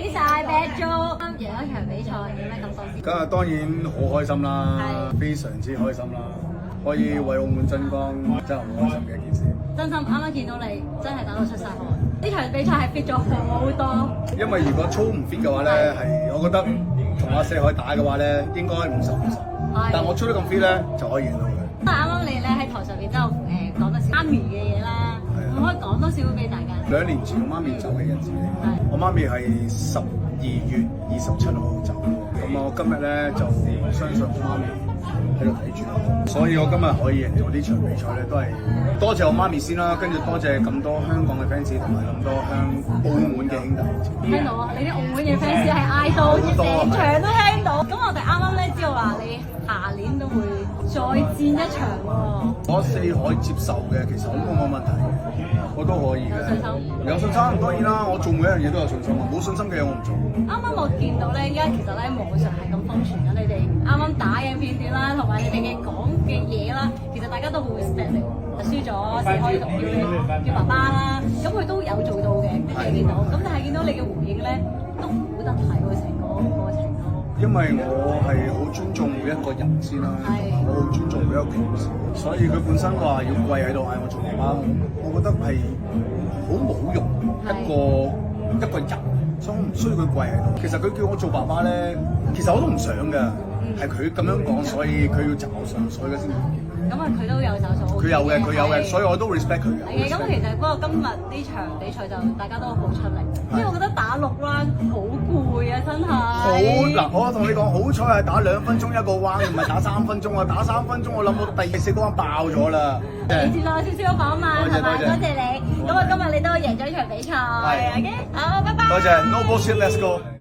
起晒啤酒，贏一場比賽有咩感覺先？咁啊，當然好開心啦，非常之開心啦，可以為澳門爭光，真係好開心嘅一件事。真心啱啱見到你，真係打到出晒汗。呢場比賽係 fit 咗好多。因為如果操唔 fit 嘅話咧，係我覺得同阿四海打嘅話咧，應該50-50。但我操得咁 fit 咧，就可以贏到佢。啱啱你咧喺台上邊都有講得少媽咪嘅嘢啦，可唔可以講多少俾大家？2年前我媽咪走嘅日子嚟，我媽咪係12月27號走嘅，咁我今日咧就相信我媽咪喺度睇住我，所以我今日可以贏到呢場比賽咧，都係多謝我媽咪先啦，跟住多謝咁多香港嘅 fans 同埋咁多澳門嘅兄弟。聽到啊，你啲澳門嘅 fans 係嗌到成場都聽到。咁我哋啱啱咧知道話你下年都會再戰一場喎。我四海接受嘅，其實我冇問題嘅，我都可以嘅。有信心，當然啦，我做每一樣嘢都有信心，冇信心嘅嘢我唔做。啱啱我見到咧，依家其實咧網上係咁瘋傳緊你哋啱啱打嘅片段啦，同埋你哋嘅講嘅嘢啦，其實大家都好 respect 你喎。輸咗四海同叫爸爸啦，咁佢都有做到嘅，你見到。咁但係見到你嘅回應咧，都好得睇喎，成個過程都。因為我係好尊重每一個人先啦，同埋我好尊重每一個拳手，所以佢本身話要跪喺度嗌我做爸爸，我覺得係好侮辱一個人，所以我唔需要佢跪喺度。其實佢叫我做爸爸咧，其實我都唔想㗎，係佢咁樣講，所以佢要找上，所以佢先咁叫。咁啊，佢都有找數。佢有嘅，所以我都 respect 佢嘅。係嘅，咁其實不過今日呢場比賽就大家都好出力，因為我覺得打6 round 好攰啊，真係。好嗱，我同你講，好彩係打2分鐘一個 round，唔係打3分鐘啊！打3分鐘，我諗我第4個 round 爆咗啦。你接落少少訪問，係咪？多謝你。咁啊，今日你都贏咗呢場比賽。係。OK，好，拜拜。多謝 ，No bullshit，let's go。